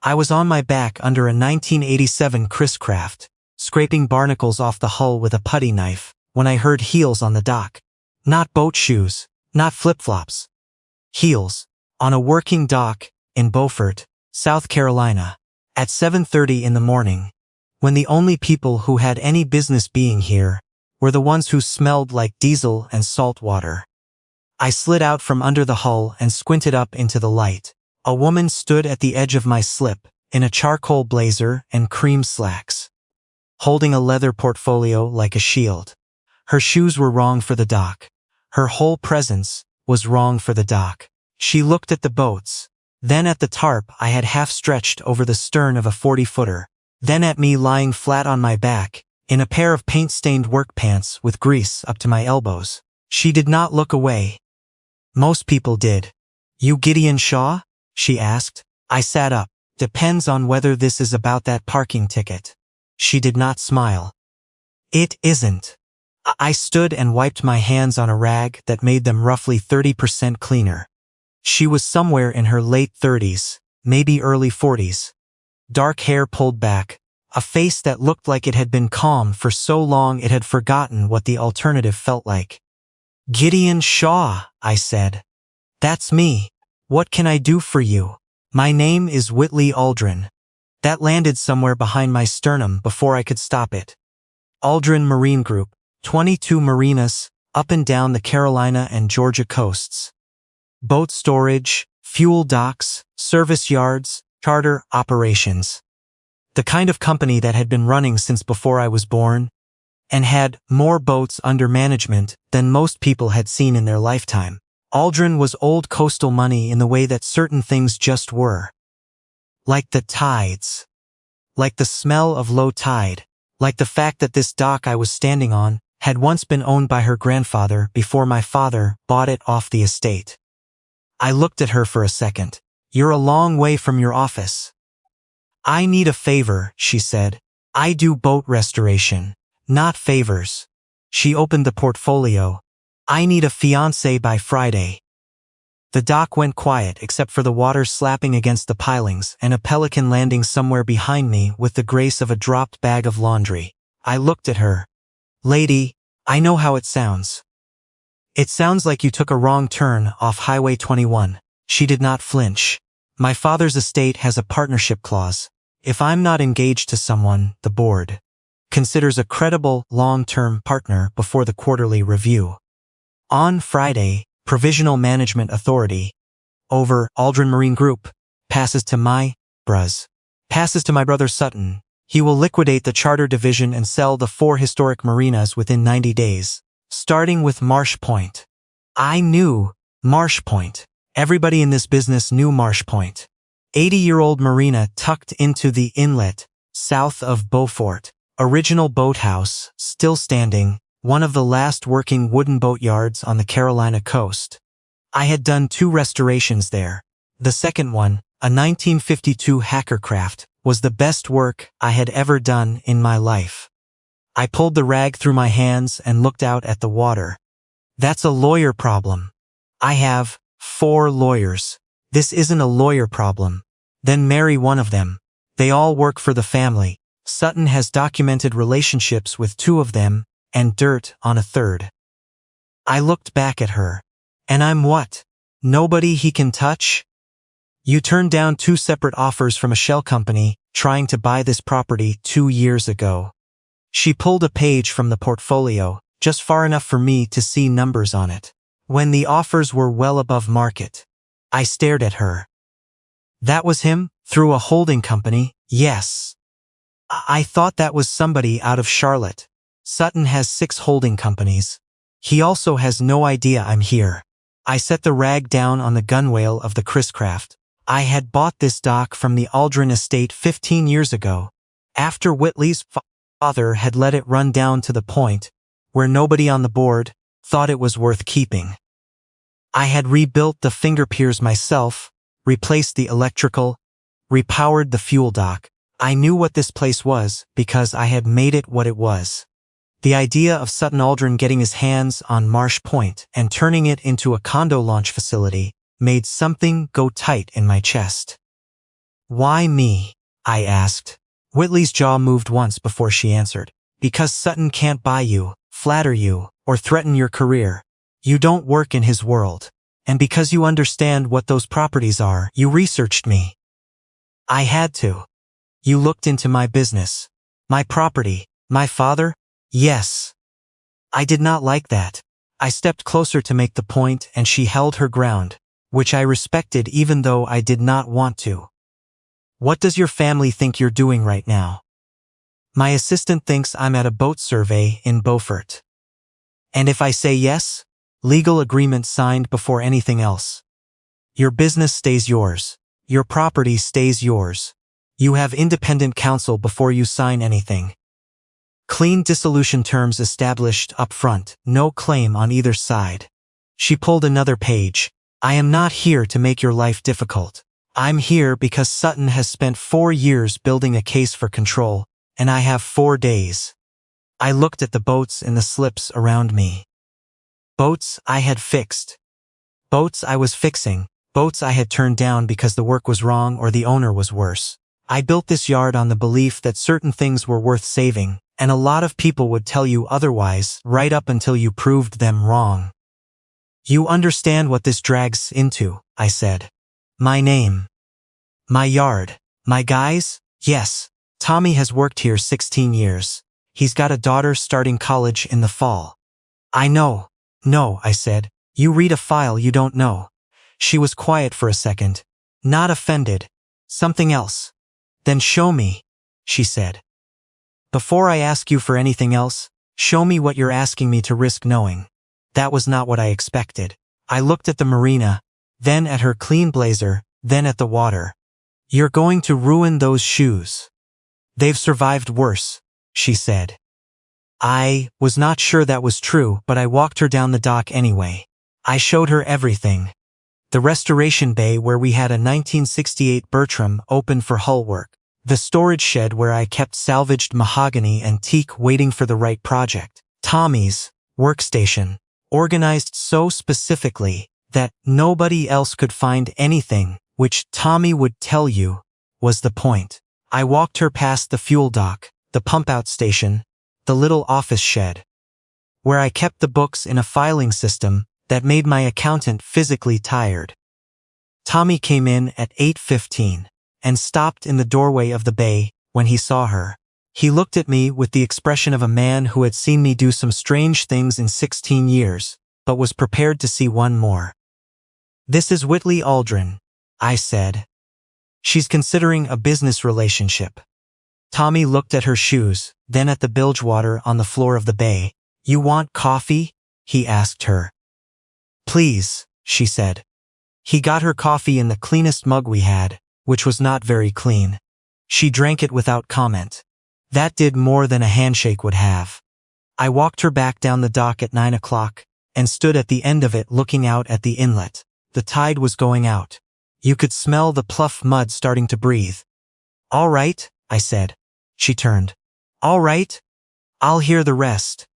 I was on my back under a 1987 Chris Craft, scraping barnacles off the hull with a putty knife, when I heard heels on the dock. Not boat shoes, not flip-flops. Heels. On a working dock, in Beaufort, South Carolina, at 7:30 in the morning, when the only people who had any business being here were the ones who smelled like diesel and salt water. I slid out from under the hull and squinted up into the light. A woman stood at the edge of my slip, in a charcoal blazer and cream slacks, holding a leather portfolio like a shield. Her shoes were wrong for the dock. Her whole presence was wrong for the dock. She looked at the boats, then at the tarp I had half stretched over the stern of a 40-footer, then at me lying flat on my back, in a pair of paint-stained work pants with grease up to my elbows. She did not look away. Most people did. "You Gideon Shaw?" she asked. I sat up. "Depends on whether this is about that parking ticket." She did not smile. "It isn't." I stood and wiped my hands on a rag that made them roughly 30% cleaner. She was somewhere in her late 30s, maybe early 40s. Dark hair pulled back, a face that looked like it had been calm for so long it had forgotten what the alternative felt like. "Gideon Shaw," I said. "That's me. What can I do for you?" "My name is Whitley Aldrin." That landed somewhere behind my sternum before I could stop it. Aldrin Marine Group, 22 marinas, up and down the Carolina and Georgia coasts. Boat storage, fuel docks, service yards, charter operations. The kind of company that had been running since before I was born, and had more boats under management than most people had seen in their lifetime. Aldrin was old coastal money in the way that certain things just were. Like the tides. Like the smell of low tide. Like the fact that this dock I was standing on had once been owned by her grandfather before my father bought it off the estate. I looked at her for a second. "You're a long way from your office." "I need a favor," she said. "I do boat restoration, not favors." She opened the portfolio. "I need a fiancé by Friday." The dock went quiet except for the water slapping against the pilings and a pelican landing somewhere behind me with the grace of a dropped bag of laundry. I looked at her. "Lady, I know how it sounds. It sounds like you took a wrong turn off Highway 21. She did not flinch. "My father's estate has a partnership clause. If I'm not engaged to someone, the board considers a credible, long-term partner before the quarterly review. On Friday, Provisional Management Authority over Aldrin Marine Group passes to my brother Sutton. He will liquidate the charter division and sell the 4 historic marinas within 90 days, starting with Marsh Point." I knew Marsh Point. Everybody in this business knew Marsh Point. 80-year-old marina tucked into the inlet, south of Beaufort. Original boathouse, still standing, one of the last working wooden boatyards on the Carolina coast. I had done 2 restorations there. The second one, a 1952 hacker craft, was the best work I had ever done in my life. I pulled the rag through my hands and looked out at the water. "That's a lawyer problem." "I have 4 lawyers. This isn't a lawyer problem." "Then marry one of them. They all work for the family. Sutton has documented relationships with 2 of them, and dirt on a 3rd. I looked back at her. "And I'm what? Nobody he can touch?" "You turned down 2 separate offers from a shell company trying to buy this property 2 years ago." She pulled a page from the portfolio, just far enough for me to see numbers on it. "When the offers were well above market." I stared at her. "That was him? Through a holding company?" "Yes." I thought that was somebody out of Charlotte. Sutton has 6 holding companies. He also has no idea I'm here." I set the rag down on the gunwale of the Chris Craft. I had bought this dock from the Aldrin estate 15 years ago, after Whitley's father had let it run down to the point where nobody on the board thought it was worth keeping. I had rebuilt the finger piers myself, replaced the electrical, repowered the fuel dock. I knew what this place was because I had made it what it was. The idea of Sutton Aldrin getting his hands on Marsh Point and turning it into a condo launch facility made something go tight in my chest. Why me? I asked. Whitley's jaw moved once before she answered. Because Sutton can't buy you, flatter you, or threaten your career. You don't work in his world. And because you understand what those properties are, you researched me. I had to. You looked into my business. My property. My father? Yes. I did not like that. I stepped closer to make the point and she held her ground, which I respected even though I did not want to. What does your family think you're doing right now? My assistant thinks I'm at a boat survey in Beaufort. And if I say yes? Legal agreement signed before anything else. Your business stays yours. Your property stays yours. You have independent counsel before you sign anything. Clean dissolution terms established up front, no claim on either side. She pulled another page. I am not here to make your life difficult. I'm here because Sutton has spent 4 years building a case for control, and I have 4 days. I looked at the boats in the slips around me. Boats I had fixed. Boats I was fixing. Boats I had turned down because the work was wrong or the owner was worse. I built this yard on the belief that certain things were worth saving, and a lot of people would tell you otherwise right up until you proved them wrong. You understand what this drags into, I said. My name. My yard. My guys? Yes. Tommy has worked here 16 years. He's got a daughter starting college in the fall. I know. No, I said. You read a file you don't know. She was quiet for a second. Not offended. Something else. Then show me, she said. Before I ask you for anything else, show me what you're asking me to risk knowing. That was not what I expected. I looked at the marina, then at her clean blazer, then at the water. You're going to ruin those shoes. They've survived worse, she said. I was not sure that was true, but I walked her down the dock anyway. I showed her everything. The restoration bay where we had a 1968 Bertram open for hull work. The storage shed where I kept salvaged mahogany and teak waiting for the right project. Tommy's workstation, organized so specifically that nobody else could find anything, which Tommy would tell you was the point. I walked her past the fuel dock, the pump-out station, the little office shed, where I kept the books in a filing system that made my accountant physically tired. Tommy came in at 8:15 and stopped in the doorway of the bay when he saw her. He looked at me with the expression of a man who had seen me do some strange things in 16 years, but was prepared to see one more. This is Whitley Aldrin, I said. She's considering a business relationship. Tommy looked at her shoes, then at the bilge water on the floor of the bay. You want coffee? He asked her. Please, she said. He got her coffee in the cleanest mug we had, which was not very clean. She drank it without comment. That did more than a handshake would have. I walked her back down the dock at 9 o'clock and stood at the end of it looking out at the inlet. The tide was going out. You could smell the pluff mud starting to breathe. All right, I said. She turned. All right. I'll hear the rest.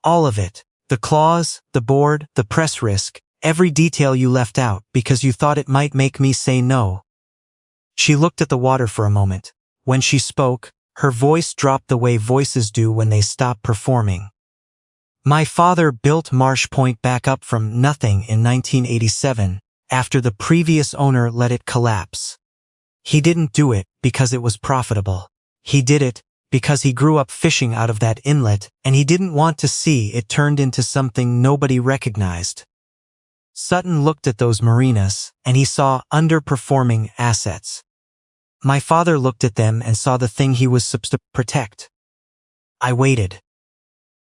All of it. The clause, the board, the press risk, every detail you left out because you thought it might make me say no. She looked at the water for a moment. When she spoke, her voice dropped the way voices do when they stop performing. My father built Marsh Point back up from nothing in 1987, after the previous owner let it collapse. He didn't do it because it was profitable. He did it because he grew up fishing out of that inlet and he didn't want to see it turned into something nobody recognized. Sutton looked at those marinas and he saw underperforming assets. My father looked at them and saw the thing he was supposed to protect. I waited.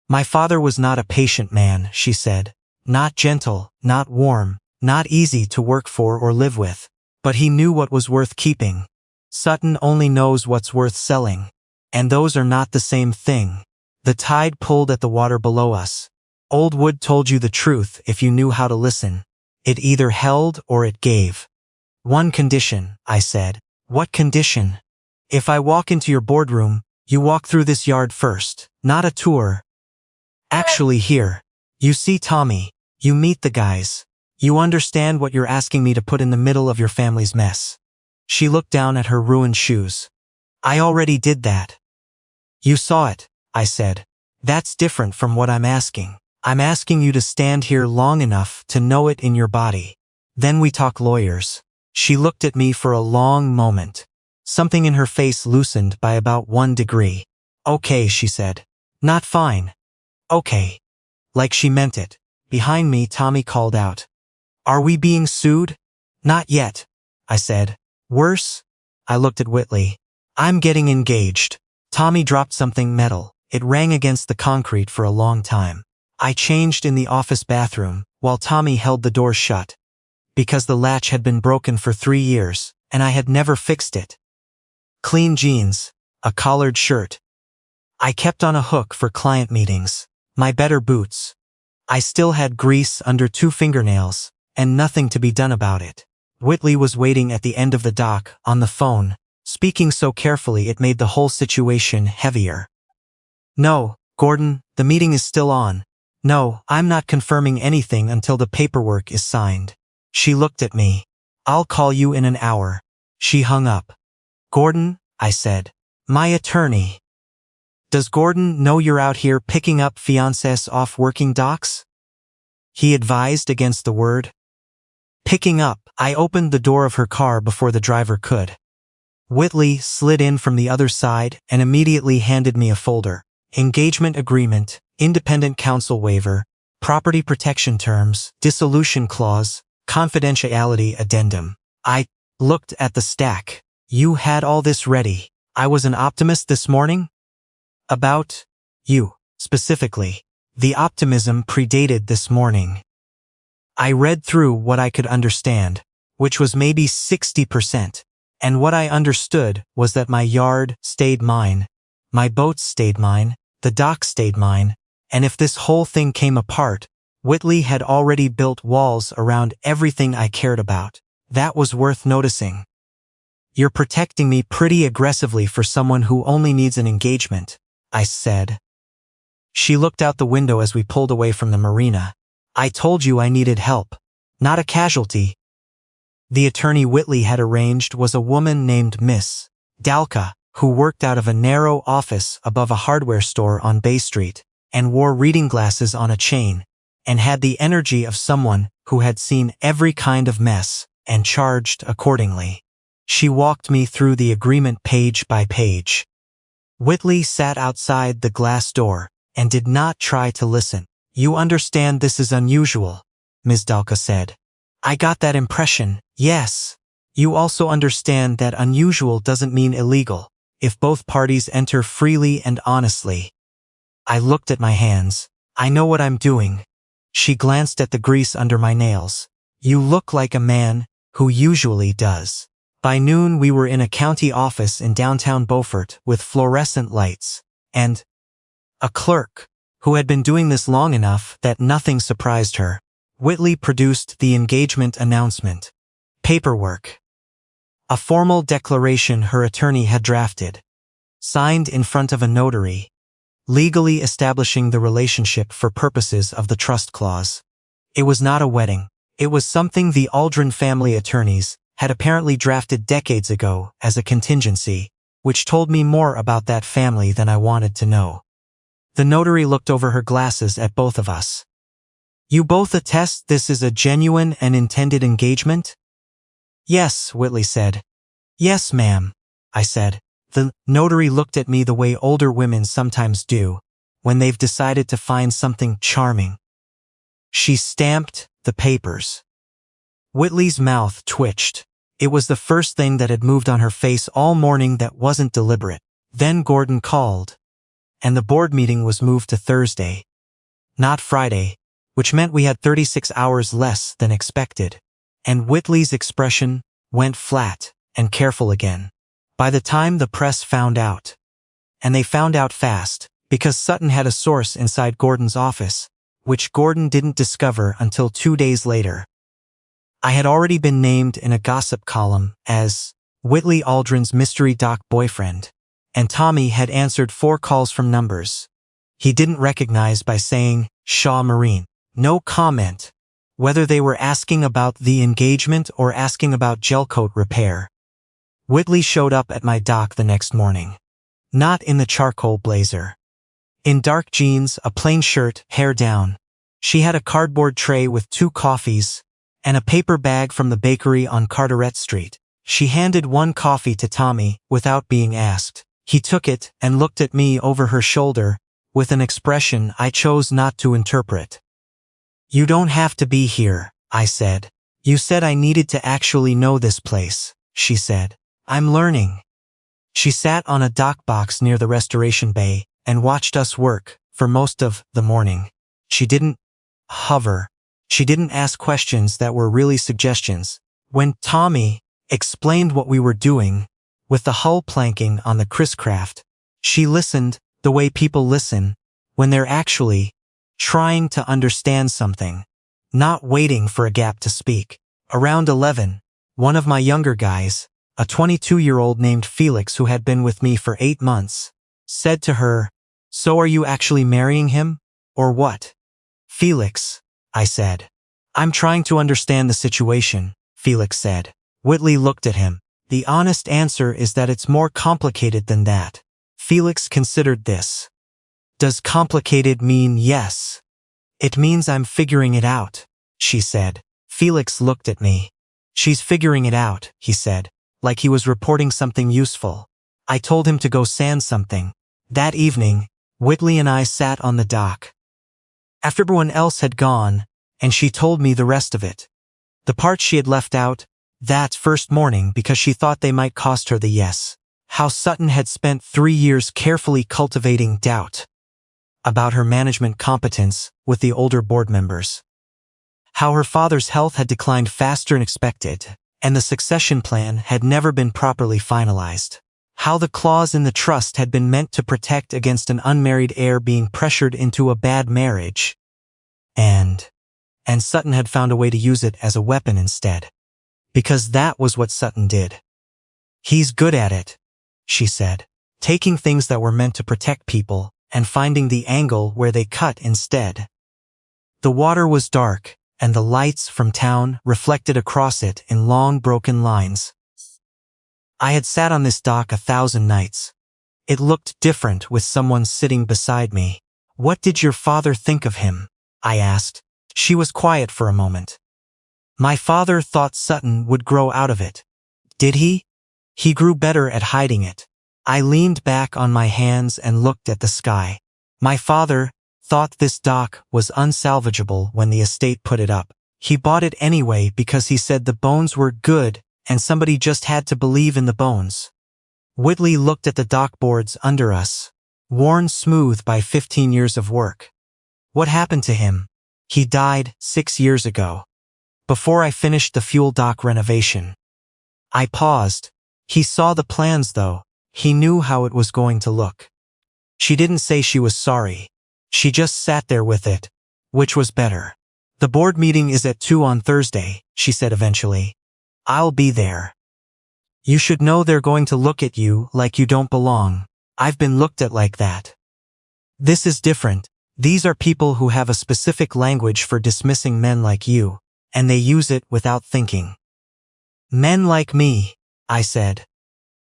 My father was not a patient man, she said. Not gentle, not warm, not easy to work for or live with. But he knew what was worth keeping. Sutton only knows what's worth selling. And those are not the same thing. The tide pulled at the water below us. Old wood told you the truth if you knew how to listen. It either held or it gave. One condition, I said. What condition? If I walk into your boardroom, you walk through this yard first, not a tour. Actually here. You see Tommy. You meet the guys. You understand what you're asking me to put in the middle of your family's mess. She looked down at her ruined shoes. I already did that. You saw it, I said. That's different from what I'm asking. I'm asking you to stand here long enough to know it in your body. Then we talk lawyers. She looked at me for a long moment. Something in her face loosened by about 1 degree. Okay, she said. Not fine. Okay. Like she meant it. Behind me, Tommy called out. Are we being sued? Not yet, I said. Worse? I looked at Whitley. I'm getting engaged. Tommy dropped something metal. It rang against the concrete for a long time. I changed in the office bathroom, while Tommy held the door shut. Because the latch had been broken for 3 years, and I had never fixed it. Clean jeans, a collared shirt. I kept on a hook for client meetings. My better boots. I still had grease under 2 fingernails, and nothing to be done about it. Whitley was waiting at the end of the dock, on the phone, speaking so carefully it made the whole situation heavier. No, Gordon, the meeting is still on. No, I'm not confirming anything until the paperwork is signed. She looked at me. I'll call you in an hour. She hung up. Gordon, I said. My attorney. Does Gordon know you're out here picking up fiancés off working docks? He advised against the word. Picking up. I opened the door of her car before the driver could. Whitley slid in from the other side and immediately handed me a folder. Engagement agreement, independent counsel waiver, property protection terms, dissolution clause, confidentiality addendum. I looked at the stack. You had all this ready. I was an optimist this morning? About you, specifically. The optimism predated this morning. I read through what I could understand, which was maybe 60%, and what I understood was that my yard stayed mine, my boats stayed mine, the dock stayed mine, and if this whole thing came apart, Whitley had already built walls around everything I cared about. That was worth noticing. You're protecting me pretty aggressively for someone who only needs an engagement, I said. She looked out the window as we pulled away from the marina. I told you I needed help, not a casualty. The attorney Whitley had arranged was a woman named Miss Dalka, who worked out of a narrow office above a hardware store on Bay Street, and wore reading glasses on a chain, and had the energy of someone who had seen every kind of mess, and charged accordingly. She walked me through the agreement page by page. Whitley sat outside the glass door, and did not try to listen. You understand this is unusual, Ms. Dalka said. I got that impression, yes. You also understand that unusual doesn't mean illegal, if both parties enter freely and honestly. I looked at my hands. I know what I'm doing. She glanced at the grease under my nails. You look like a man who usually does. By noon we were in a county office in downtown Beaufort with fluorescent lights, and a clerk, who had been doing this long enough that nothing surprised her. Whitley produced the engagement announcement. Paperwork. A formal declaration her attorney had drafted. Signed in front of a notary. Legally establishing the relationship for purposes of the trust clause. It was not a wedding. It was something the Aldrin family attorneys had apparently drafted decades ago as a contingency, which told me more about that family than I wanted to know. The notary looked over her glasses at both of us. You both attest this is a genuine and intended engagement? Yes, Whitley said. Yes, ma'am, I said. The notary looked at me the way older women sometimes do, when they've decided to find something charming. She stamped the papers. Whitley's mouth twitched. It was the first thing that had moved on her face all morning that wasn't deliberate. Then Gordon called, and the board meeting was moved to Thursday, not Friday, which meant we had 36 hours less than expected. And Whitley's expression went flat and careful again. By the time the press found out, and they found out fast, because Sutton had a source inside Gordon's office, which Gordon didn't discover until 2 days later. I had already been named in a gossip column as Whitley Aldrin's mystery dock boyfriend, and Tommy had answered 4 calls from numbers he didn't recognize by saying, Shaw Marine. No comment, whether they were asking about the engagement or asking about gelcoat repair. Whitley showed up at my dock the next morning. Not in the charcoal blazer. In dark jeans, a plain shirt, hair down. She had a cardboard tray with 2 coffees and a paper bag from the bakery on Carteret Street. She handed 1 coffee to Tommy without being asked. He took it and looked at me over her shoulder with an expression I chose not to interpret. "You don't have to be here," I said. "You said I needed to actually know this place," she said. "I'm learning." She sat on a dock box near the restoration bay and watched us work for most of the morning. She didn't hover. She didn't ask questions that were really suggestions. When Tommy explained what we were doing with the hull planking on the Chris-craft, she listened the way people listen when they're actually trying to understand something, not waiting for a gap to speak. Around 11, one of my younger guys, a 22-year-old named Felix who had been with me for 8 months, said to her, "So are you actually marrying him? Or what?" "Felix," I said. "I'm trying to understand the situation," Felix said. Whitley looked at him. "The honest answer is that it's more complicated than that." Felix considered this. "Does complicated mean yes?" "It means I'm figuring it out," she said. Felix looked at me. "She's figuring it out," he said, like he was reporting something useful. I told him to go sand something. That evening, Whitley and I sat on the dock. After everyone else had gone, and she told me the rest of it. The part she had left out, that first morning because she thought they might cost her the yes. How Sutton had spent 3 years carefully cultivating doubt about her management competence with the older board members. How her father's health had declined faster than expected, and the succession plan had never been properly finalized. How the clause in the trust had been meant to protect against an unmarried heir being pressured into a bad marriage. And Sutton had found a way to use it as a weapon instead. Because that was what Sutton did. "He's good at it," she said, taking things that were meant to protect people and finding the angle where they cut instead. The water was dark, and the lights from town reflected across it in long broken lines. I had sat on this dock 1,000 nights. It looked different with someone sitting beside me. "What did your father think of him?" I asked. She was quiet for a moment. "My father thought Sutton would grow out of it." "Did he?" "He grew better at hiding it." I leaned back on my hands and looked at the sky. "My father thought this dock was unsalvageable when the estate put it up. He bought it anyway because he said the bones were good and somebody just had to believe in the bones." Whitley looked at the dock boards under us, worn smooth by 15 years of work. "What happened to him?" "He died 6 years ago. Before I finished the fuel dock renovation." I paused. "He saw the plans though. He knew how it was going to look." She didn't say she was sorry. She just sat there with it, which was better. "The board meeting is at 2 on Thursday," she said eventually. "I'll be there. You should know they're going to look at you like you don't belong. I've been looked at like that. This is different. These are people who have a specific language for dismissing men like you, and they use it without thinking." "Men like me," I said.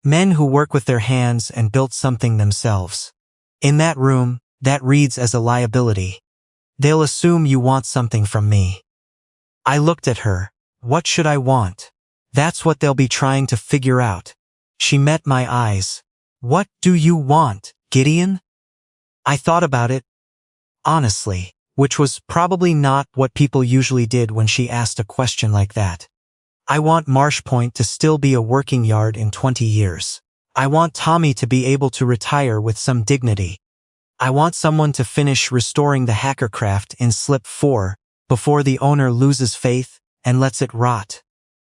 "Men who work with their hands and built something themselves. In that room, that reads as a liability. They'll assume you want something from me." I looked at her. What should I want? That's what they'll be trying to figure out. She met my eyes. "What do you want, Gideon?" I thought about it, honestly, which was probably not what people usually did when she asked a question like that. I want Marsh Point to still be a working yard in 20 years. I want Tommy to be able to retire with some dignity. I want someone to finish restoring the hackercraft in slip 4 before the owner loses faith and lets it rot.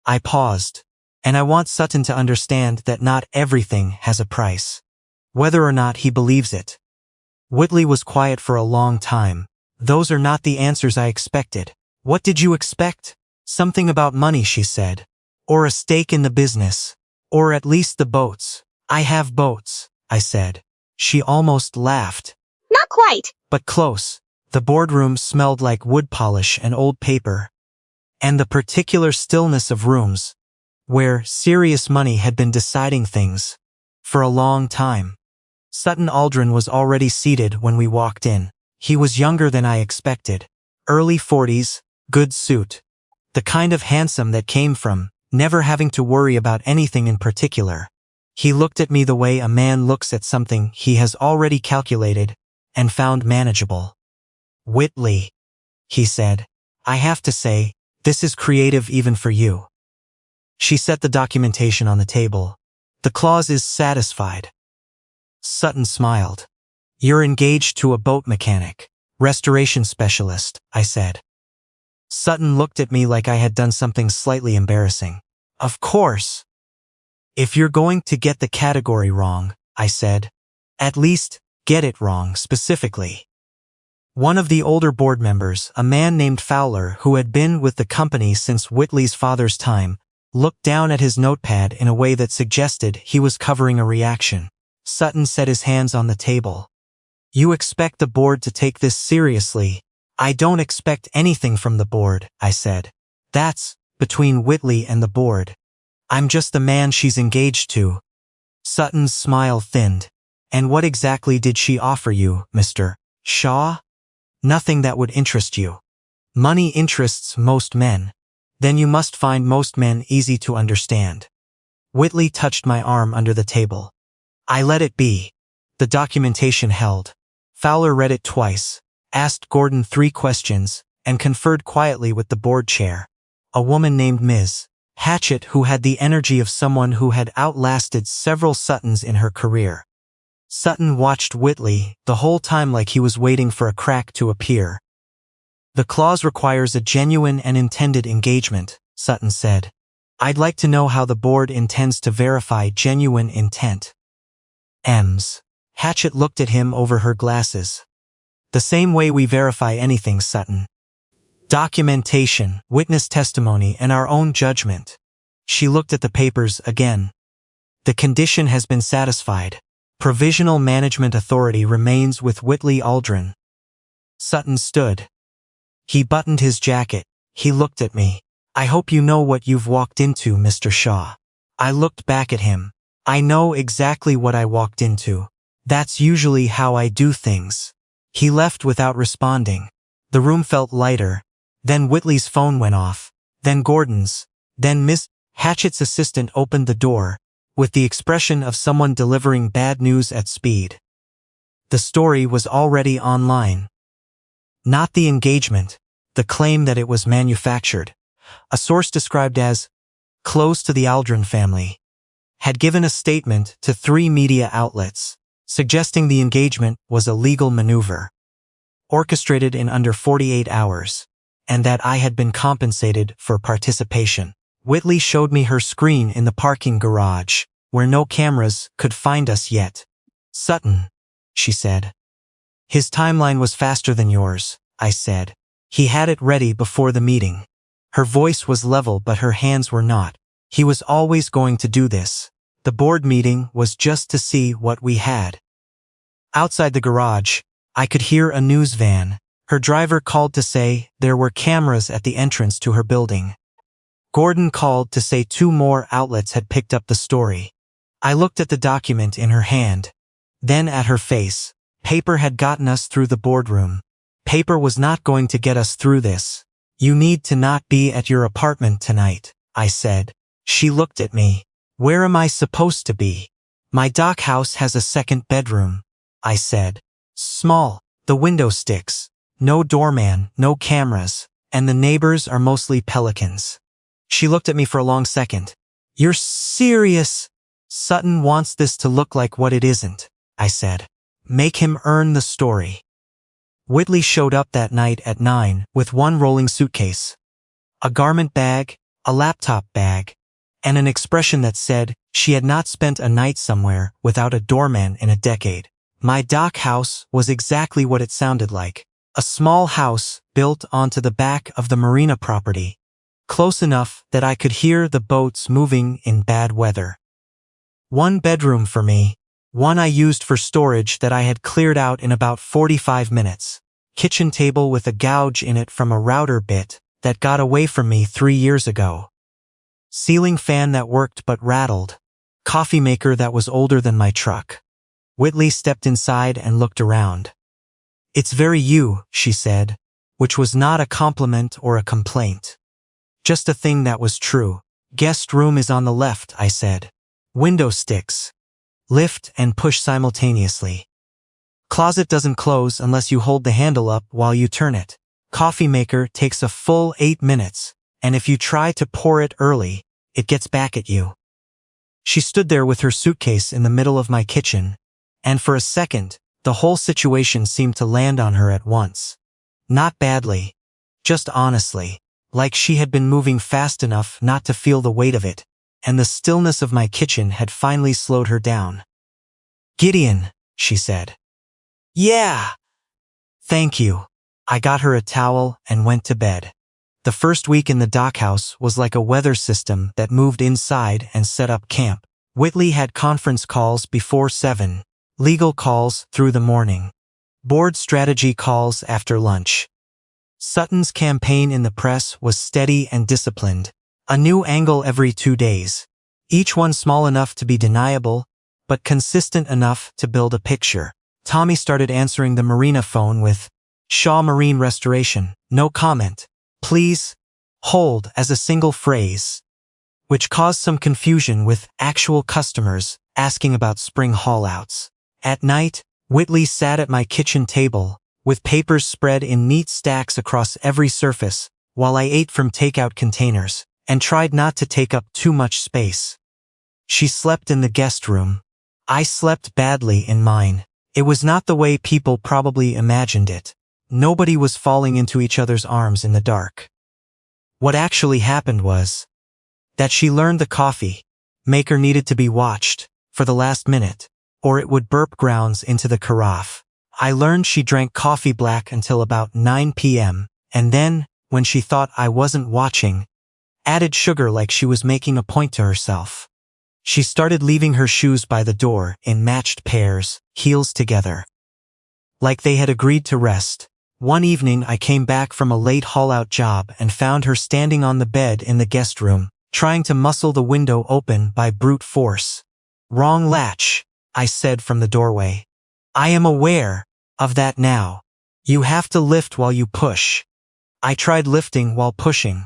I paused. And I want Sutton to understand that not everything has a price, whether or not he believes it. Whitley was quiet for a long time. "Those are not the answers I expected." "What did you expect?" "Something about money," she said. "Or a stake in the business. Or at least the boats." "I have boats," I said. She almost laughed. Not quite. But close. The boardroom smelled like wood polish and old paper. And the particular stillness of rooms, where serious money had been deciding things for a long time. Sutton Aldrin was already seated when we walked in. He was younger than I expected. Early 40s, good suit. The kind of handsome that came from never having to worry about anything in particular. He looked at me the way a man looks at something he has already calculated and found manageable. "Whitley," he said, "I have to say, this is creative even for you." She set the documentation on the table. "The clause is satisfied." Sutton smiled. "You're engaged to a boat mechanic, restoration specialist," I said. Sutton looked at me like I had done something slightly embarrassing. "Of course." "If you're going to get the category wrong," I said, "at least get it wrong specifically." One of the older board members, a man named Fowler who had been with the company since Whitley's father's time, looked down at his notepad in a way that suggested he was covering a reaction. Sutton set his hands on the table. "You expect the board to take this seriously." "I don't expect anything from the board," I said. "That's between Whitley and the board. I'm just the man she's engaged to." Sutton's smile thinned. "And what exactly did she offer you, Mr. Shaw?" "Nothing that would interest you." "Money interests most men. Then you must find most men easy to understand." Whitley touched my arm under the table. I let it be. The documentation held. Fowler read it twice, asked Gordon 3 questions, and conferred quietly with the board chair, a woman named Ms. Hatchett who had the energy of someone who had outlasted several Suttons in her career. Sutton watched Whitley the whole time like he was waiting for a crack to appear. "The clause requires a genuine and intended engagement," Sutton said. "I'd like to know how the board intends to verify genuine intent." Ms. Hatchett looked at him over her glasses. "The same way we verify anything, Sutton. Documentation, witness testimony, and our own judgment." She looked at the papers again. "The condition has been satisfied. Provisional Management Authority remains with Whitley Aldrin." Sutton stood. He buttoned his jacket. He looked at me. "I hope you know what you've walked into, Mr. Shaw." I looked back at him. "I know exactly what I walked into. That's usually how I do things." He left without responding. The room felt lighter. Then Whitley's phone went off. Then Gordon's. Then Miss Hatchett's assistant opened the door, with the expression of someone delivering bad news at speed. The story was already online. Not the engagement, the claim that it was manufactured. A source described as close to the Aldrin family had given a statement to 3 media outlets, suggesting the engagement was a legal maneuver, orchestrated in under 48 hours, and that I had been compensated for participation. Whitley showed me her screen in the parking garage, where no cameras could find us yet. "Sutton," she said. "His timeline was faster than yours," I said. "He had it ready before the meeting." Her voice was level but her hands were not. He was always going to do this. The board meeting was just to see what we had. Outside the garage, I could hear a news van. Her driver called to say there were cameras at the entrance to her building. Gordon called to say 2 more outlets had picked up the story. I looked at the document in her hand, then at her face. Paper had gotten us through the boardroom. Paper was not going to get us through this. "You need to not be at your apartment tonight," I said. She looked at me. "Where am I supposed to be?" "My dock house has a 2nd bedroom," I said. "Small. The window sticks. No doorman, no cameras, and the neighbors are mostly pelicans." She looked at me for a long second. "You're serious?" "Sutton wants this to look like what it isn't," I said. "Make him earn the story." Whitley showed up that night at 9 with 1 rolling suitcase, a garment bag, a laptop bag, and an expression that said she had not spent a night somewhere without a doorman in a decade. My dock house was exactly what it sounded like. A small house built onto the back of the marina property, close enough that I could hear the boats moving in bad weather. 1 bedroom for me, 1 I used for storage that I had cleared out in about 45 minutes. Kitchen table with a gouge in it from a router bit that got away from me 3 years ago. Ceiling fan that worked but rattled. Coffee maker that was older than my truck. Whitley stepped inside and looked around. "It's very you," she said, which was not a compliment or a complaint. Just a thing that was true. "Guest room is on the left," I said. "Window sticks. Lift and push simultaneously. Closet doesn't close unless you hold the handle up while you turn it. Coffee maker takes a full 8 minutes, and if you try to pour it early, it gets back at you." She stood there with her suitcase in the middle of my kitchen, and for a second, the whole situation seemed to land on her at once. Not badly, just honestly, like she had been moving fast enough not to feel the weight of it, and the stillness of my kitchen had finally slowed her down. "Gideon," she said. "Yeah." "Thank you." I got her a towel and went to bed. The first week in the dockhouse was like a weather system that moved inside and set up camp. Whitley had conference calls before 7, legal calls through the morning, board strategy calls after lunch. Sutton's campaign in the press was steady and disciplined, a new angle every 2 days, each one small enough to be deniable, but consistent enough to build a picture. Tommy started answering the marina phone with, "Shaw Marine Restoration, no comment. Please hold," as a single phrase, which caused some confusion with actual customers asking about spring haul-outs. At night, Whitley sat at my kitchen table, with papers spread in neat stacks across every surface, while I ate from takeout containers, and tried not to take up too much space. She slept in the guest room. I slept badly in mine. It was not the way people probably imagined it. Nobody was falling into each other's arms in the dark. What actually happened was that she learned the coffee maker needed to be watched for the last minute, or it would burp grounds into the carafe. I learned she drank coffee black until about 9 p.m., and then, when she thought I wasn't watching, added sugar like she was making a point to herself. She started leaving her shoes by the door in matched pairs, heels together, like they had agreed to rest. One evening I came back from a late haul-out job and found her standing on the bed in the guest room, trying to muscle the window open by brute force. "Wrong latch," I said from the doorway. "I am aware of that now. You have to lift while you push." I tried lifting while pushing.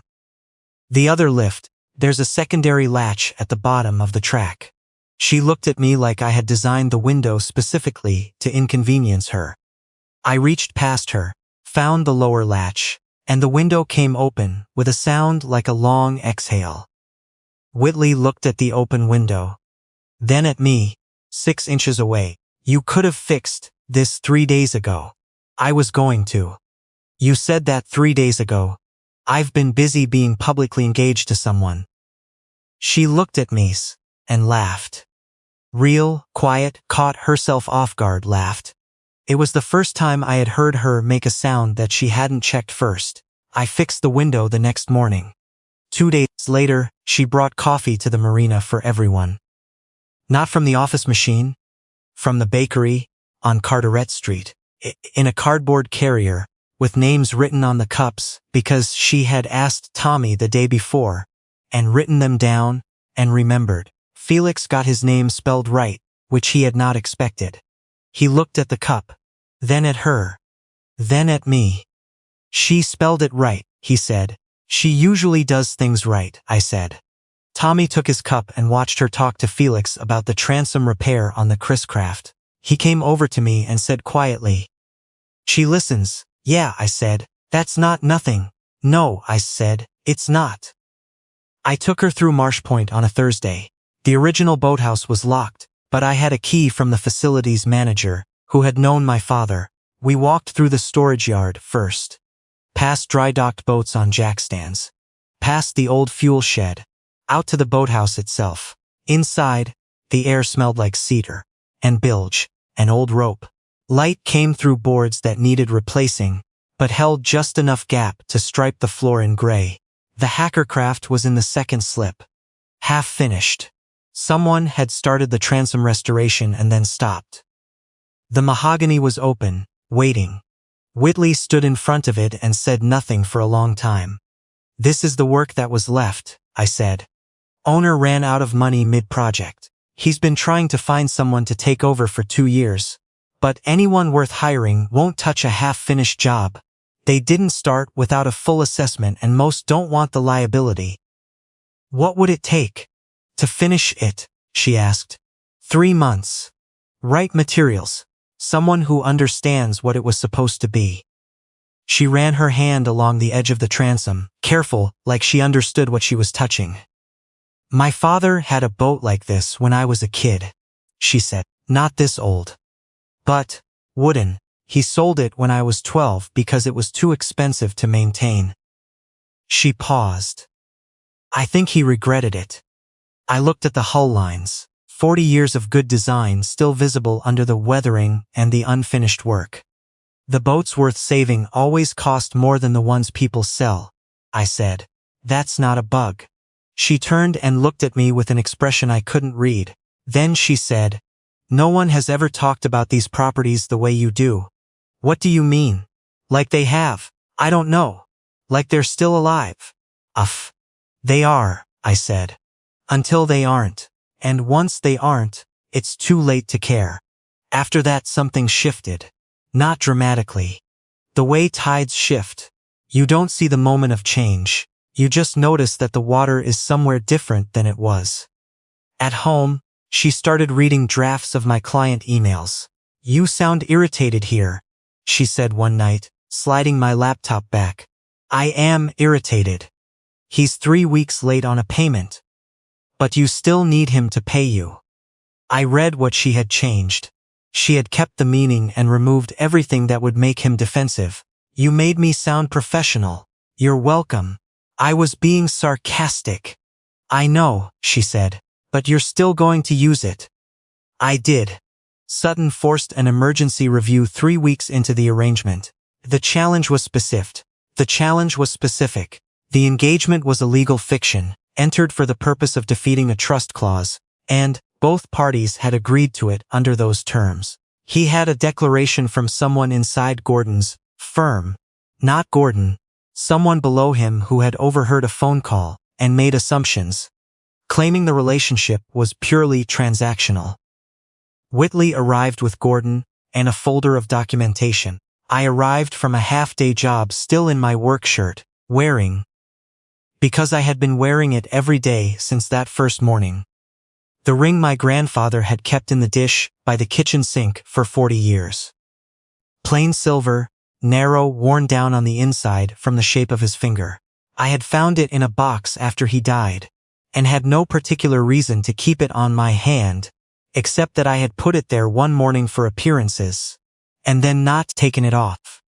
"The other lift, there's a secondary latch at the bottom of the track." She looked at me like I had designed the window specifically to inconvenience her. I reached past her, found the lower latch, and the window came open with a sound like a long exhale. Whitley looked at the open window, then at me, 6 inches away. "You could have fixed this 3 days ago." "I was going to." "You said that 3 days ago. I've been busy being publicly engaged to someone." She looked at me and laughed. Real, quiet, caught herself off guard laughed. It was the first time I had heard her make a sound that she hadn't checked first. I fixed the window the next morning. 2 days later, she brought coffee to the marina for everyone. Not from the office machine, from the bakery on Carteret Street, in a cardboard carrier, with names written on the cups because she had asked Tommy the day before, and written them down, and remembered. Felix got his name spelled right, which he had not expected. He looked at the cup, then at her, then at me. "She spelled it right," he said. "She usually does things right," I said. Tommy took his cup and watched her talk to Felix about the transom repair on the Chris Craft. He came over to me and said quietly, "She listens." "Yeah," I said. "That's not nothing." "No," I said, "it's not." I took her through Marsh Point on a Thursday. The original boathouse was locked, but I had a key from the facilities manager, who had known my father. We walked through the storage yard first, past dry-docked boats on jackstands, past the old fuel shed, out to the boathouse itself. Inside, the air smelled like cedar, and bilge, and old rope. Light came through boards that needed replacing, but held just enough gap to stripe the floor in gray. The hackercraft was in the second slip, half finished. Someone had started the transom restoration and then stopped. The mahogany was open, waiting. Whitley stood in front of it and said nothing for a long time. "This is the work that was left," I said. Owner ran out of money mid-project. He's been trying to find someone to take over for 2 years. But anyone worth hiring won't touch a half-finished job. They didn't start without a full assessment and most don't want the liability. What would it take to finish it? She asked. 3 months. Right materials. Someone who understands what it was supposed to be. She ran her hand along the edge of the transom, careful, like she understood what she was touching. My father had a boat like this when I was a kid, she said. Not this old. But wooden. He sold it when I was 12 because it was too expensive to maintain. She paused. I think he regretted it. I looked at the hull lines. 40 years of good design still visible under the weathering and the unfinished work. The boats worth saving always cost more than the ones people sell, I said. That's not a bug. She turned and looked at me with an expression I couldn't read. Then she said, no one has ever talked about these properties the way you do. What do you mean? Like they have? I don't know. Like they're still alive. Uff. They are, I said. Until they aren't. And once they aren't, it's too late to care. After that something shifted. Not dramatically. The way tides shift. You don't see the moment of change. You just notice that the water is somewhere different than it was. At home, she started reading drafts of my client emails. You sound irritated here, she said one night, sliding my laptop back. I am irritated. He's 3 weeks late on a payment. But you still need him to pay you. I read what she had changed. She had kept the meaning and removed everything that would make him defensive. You made me sound professional. You're welcome. I was being sarcastic. I know, she said, but you're still going to use it. I did. Sutton forced an emergency review 3 weeks into the arrangement. The challenge was specific. The engagement was a legal fiction, entered for the purpose of defeating a trust clause, and both parties had agreed to it under those terms. He had a declaration from someone inside Gordon's firm, not Gordon, someone below him who had overheard a phone call and made assumptions, claiming the relationship was purely transactional. Whitley arrived with Gordon and a folder of documentation. I arrived from a half-day job still in my work shirt, because I had been wearing it every day since that first morning. The ring my grandfather had kept in the dish by the kitchen sink for 40 years. Plain silver, narrow, worn down on the inside from the shape of his finger. I had found it in a box after he died, and had no particular reason to keep it on my hand, except that I had put it there one morning for appearances, and then not taken it off.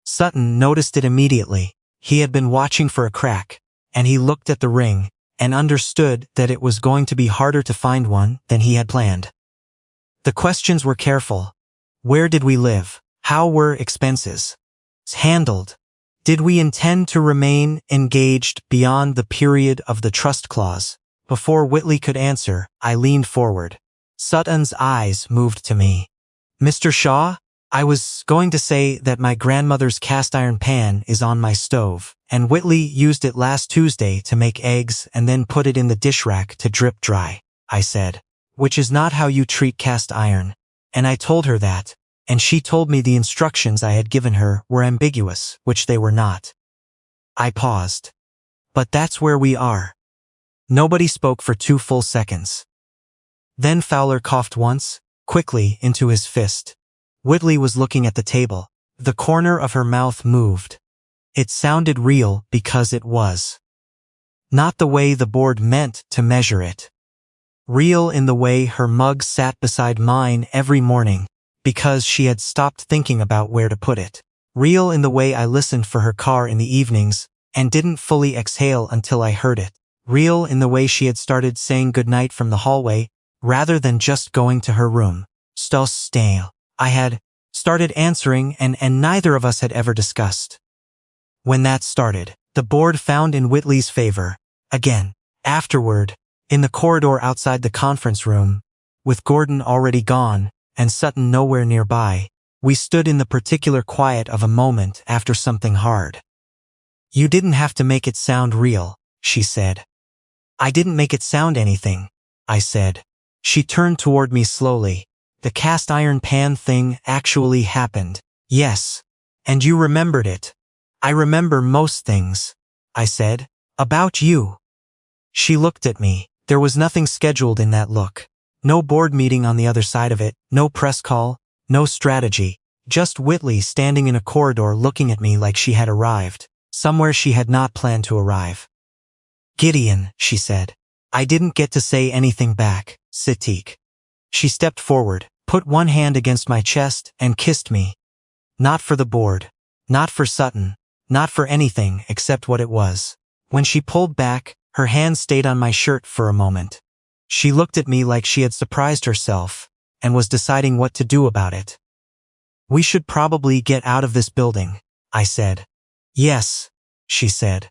Sutton noticed it immediately. He had been watching for a crack, and he looked at the ring, and understood that it was going to be harder to find one than he had planned. The questions were careful. Where did we live? How were expenses handled? Did we intend to remain engaged beyond the period of the trust clause? Before Whitley could answer, I leaned forward. Sutton's eyes moved to me. Mr. Shaw, I was going to say that my grandmother's cast iron pan is on my stove, and Whitley used it last Tuesday to make eggs and then put it in the dish rack to drip dry, I said, which is not how you treat cast iron. And I told her that, and she told me the instructions I had given her were ambiguous, which they were not. I paused. But that's where we are. Nobody spoke for 2 full seconds. Then Fowler coughed once, quickly, into his fist. Whitley was looking at the table. The corner of her mouth moved. It sounded real because it was. Not the way the board meant to measure it. Real in the way her mug sat beside mine every morning, because she had stopped thinking about where to put it. Real in the way I listened for her car in the evenings, and didn't fully exhale until I heard it. Real in the way she had started saying goodnight from the hallway, rather than just going to her room. Stale. I had started answering and neither of us had ever discussed. When that started, the board found in Whitley's favor. Again, afterward, in the corridor outside the conference room, with Gordon already gone, and Sutton nowhere nearby, we stood in the particular quiet of a moment after something hard. You didn't have to make it sound real, she said. I didn't make it sound anything, I said. She turned toward me slowly. The cast iron pan thing actually happened. Yes. And you remembered it. I remember most things, I said. About you. She looked at me. There was nothing scheduled in that look. No board meeting on the other side of it, no press call, no strategy. Just Whitley standing in a corridor looking at me like she had arrived, somewhere she had not planned to arrive. Gideon, she said. I didn't get to say anything back, Sitik. She stepped forward, put one hand against my chest, and kissed me. Not for the board. Not for Sutton. Not for anything except what it was. When she pulled back, her hand stayed on my shirt for a moment. She looked at me like she had surprised herself, and was deciding what to do about it. We should probably get out of this building, I said. Yes, she said.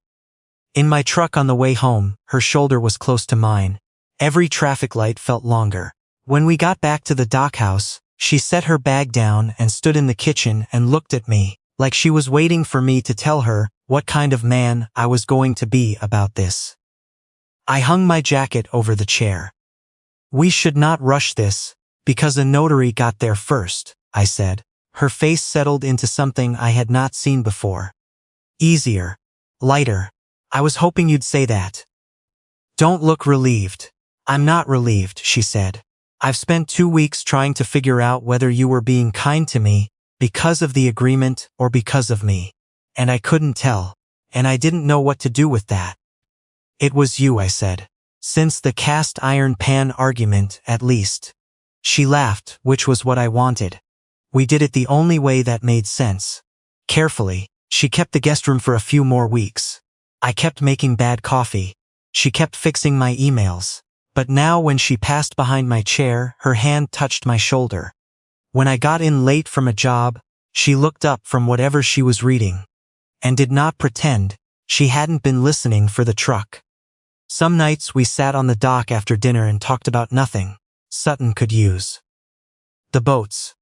In my truck on the way home, her shoulder was close to mine. Every traffic light felt longer. When we got back to the dockhouse, she set her bag down and stood in the kitchen and looked at me, like she was waiting for me to tell her what kind of man I was going to be about this. I hung my jacket over the chair. We should not rush this, because a notary got there first, I said. Her face settled into something I had not seen before. Easier. Lighter. I was hoping you'd say that. Don't look relieved. I'm not relieved, she said. I've spent 2 weeks trying to figure out whether you were being kind to me because of the agreement or because of me. And I couldn't tell. And I didn't know what to do with that. It was you, I said. Since the cast iron pan argument, at least. She laughed, which was what I wanted. We did it the only way that made sense. Carefully, she kept the guest room for a few more weeks. I kept making bad coffee. She kept fixing my emails. But now when she passed behind my chair, her hand touched my shoulder. When I got in late from a job, she looked up from whatever she was reading. And did not pretend she hadn't been listening for the truck. Some nights we sat on the dock after dinner and talked about nothing Sutton could use. The boats.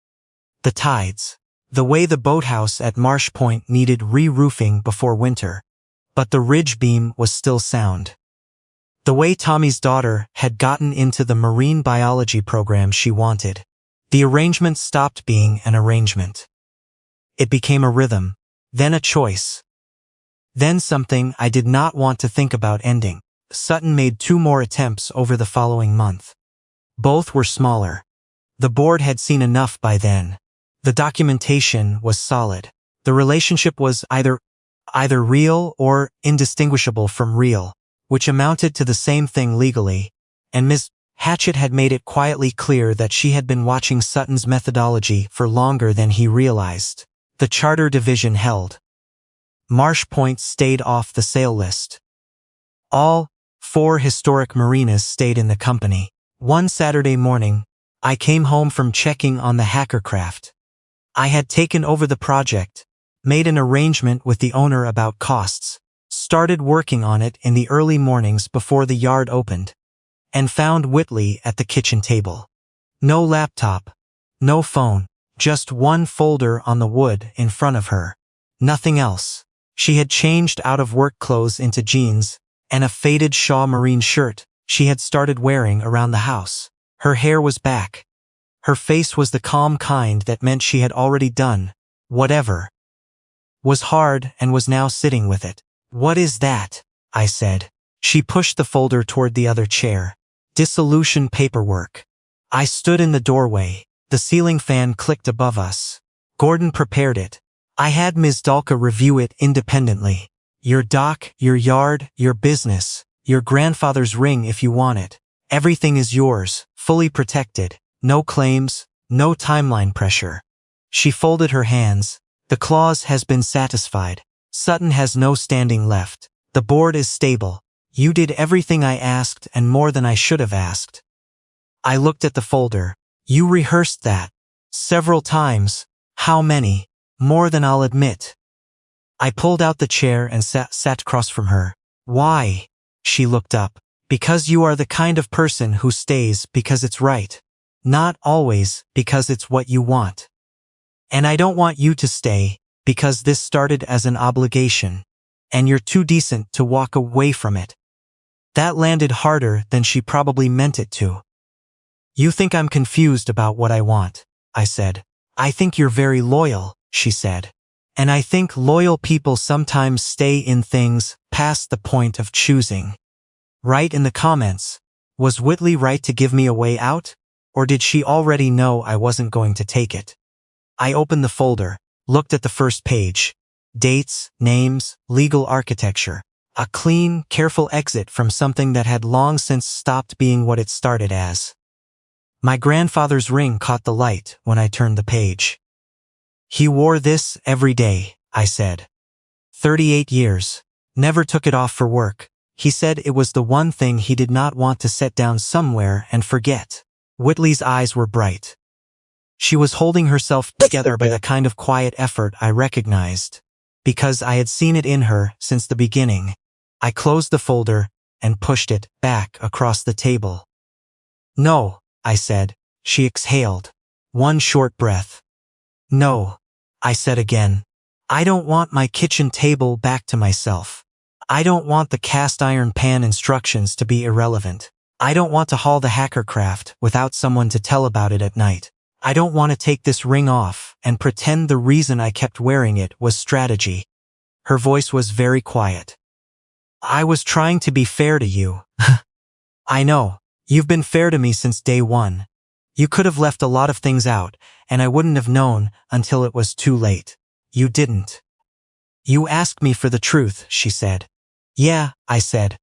The tides. The way the boathouse at Marsh Point needed re-roofing before winter. But the ridge beam was still sound. The way Tommy's daughter had gotten into the marine biology program she wanted. The arrangement stopped being an arrangement. It became a rhythm, then a choice. Then something I did not want to think about ending. Sutton made 2 more attempts over the following month. Both were smaller. The board had seen enough by then. The documentation was solid. The relationship was either real or indistinguishable from real, which amounted to the same thing legally, and Ms. Hatchett had made it quietly clear that she had been watching Sutton's methodology for longer than he realized. The charter division held. Marsh Point stayed off the sale list. All 4 historic marinas stayed in the company. One Saturday morning, I came home from checking on the hackercraft. I had taken over the project, made an arrangement with the owner about costs, started working on it in the early mornings before the yard opened, and found Whitley at the kitchen table. No laptop, no phone, just one folder on the wood in front of her. Nothing else. She had changed out of work clothes into jeans and a faded Shaw Marine shirt she had started wearing around the house. Her hair was back. Her face was the calm kind that meant she had already done whatever was hard and was now sitting with it. What is that? I said. She pushed the folder toward the other chair. Dissolution paperwork. I stood in the doorway. The ceiling fan clicked above us. Gordon prepared it. I had Ms. Dalka review it independently. Your dock, your yard, your business, your grandfather's ring if you want it. Everything is yours, fully protected. No claims, no timeline pressure. She folded her hands. The clause has been satisfied. Sutton has no standing left. The board is stable. You did everything I asked and more than I should have asked. I looked at the folder. You rehearsed that. Several times. How many? More than I'll admit. I pulled out the chair and sat across from her. Why? She looked up. Because you are the kind of person who stays because it's right. Not always because it's what you want. And I don't want you to stay because this started as an obligation, and you're too decent to walk away from it. That landed harder than she probably meant it to. You think I'm confused about what I want, I said. I think you're very loyal, she said. And I think loyal people sometimes stay in things past the point of choosing. Write in the comments, was Whitley right to give me a way out? Or did she already know I wasn't going to take it? I opened the folder, looked at the first page. Dates, names, legal architecture. A clean, careful exit from something that had long since stopped being what it started as. My grandfather's ring caught the light when I turned the page. He wore this every day, I said. 38 years. Never took it off for work. He said it was the one thing he did not want to set down somewhere and forget. Whitley's eyes were bright. She was holding herself together by the kind of quiet effort I recognized, because I had seen it in her since the beginning. I closed the folder and pushed it back across the table. No, I said. She exhaled. One short breath. No, I said again. I don't want my kitchen table back to myself. I don't want the cast iron pan instructions to be irrelevant. I don't want to haul the hacker craft without someone to tell about it at night. I don't want to take this ring off and pretend the reason I kept wearing it was strategy. Her voice was very quiet. I was trying to be fair to you. I know. You've been fair to me since day one. You could have left a lot of things out, and I wouldn't have known until it was too late. You didn't. You asked me for the truth, she said. Yeah, I said.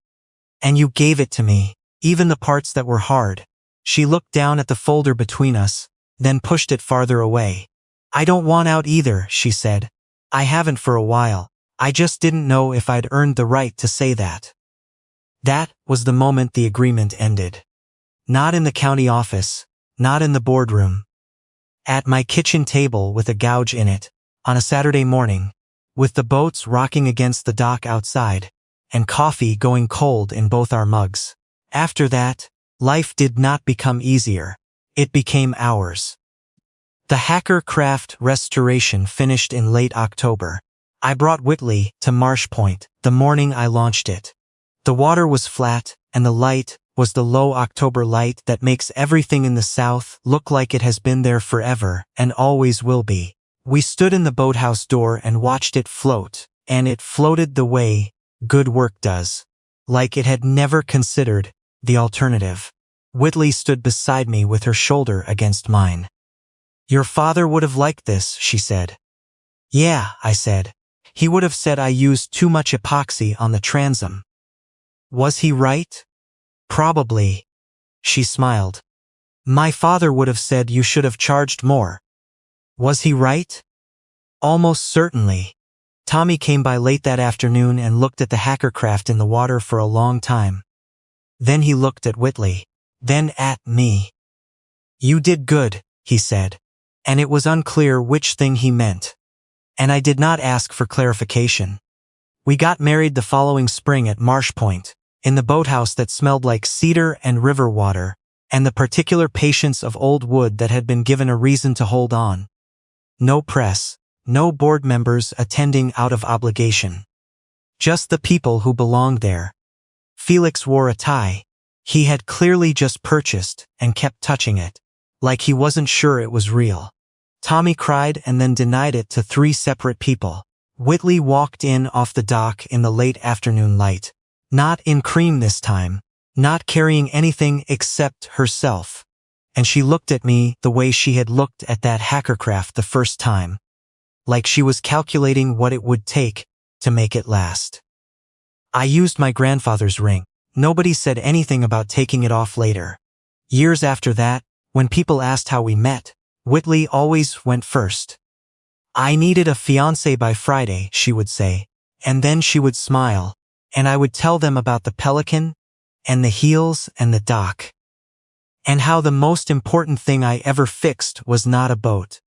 And you gave it to me, even the parts that were hard. She looked down at the folder between us, then pushed it farther away. I don't want out either, she said. I haven't for a while. I just didn't know if I'd earned the right to say that. That was the moment the agreement ended. Not in the county office, not in the boardroom. At my kitchen table with a gouge in it, on a Saturday morning, with the boats rocking against the dock outside, and coffee going cold in both our mugs. After that, life did not become easier. It became ours. The hacker craft restoration finished in late October. I brought Whitley to Marsh Point the morning I launched it. The water was flat, and the light was the low October light that makes everything in the south look like it has been there forever and always will be. We stood in the boathouse door and watched it float, and it floated the way good work does. Like it had never considered the alternative. Whitley stood beside me with her shoulder against mine. Your father would have liked this, she said. Yeah, I said. He would have said I used too much epoxy on the transom. Was he right? Probably. She smiled. My father would have said you should have charged more. Was he right? Almost certainly. Tommy came by late that afternoon and looked at the hacker craft in the water for a long time. Then he looked at Whitley. Then at me. You did good, he said. And it was unclear which thing he meant. And I did not ask for clarification. We got married the following spring at Marsh Point, in the boathouse that smelled like cedar and river water, and the particular patience of old wood that had been given a reason to hold on. No press, no board members attending out of obligation. Just the people who belonged there. Felix wore a tie. He had clearly just purchased and kept touching it, like he wasn't sure it was real. Tommy cried and then denied it to 3 separate people. Whitley walked in off the dock in the late afternoon light. Not in cream this time, not carrying anything except herself. And she looked at me the way she had looked at that hacker craft the first time. Like she was calculating what it would take to make it last. I used my grandfather's ring. Nobody said anything about taking it off later. Years after that, when people asked how we met, Whitley always went first. I needed a fiancé by Friday, she would say, and then she would smile, and I would tell them about the Pelican, and the heels and the dock. And how the most important thing I ever fixed was not a boat,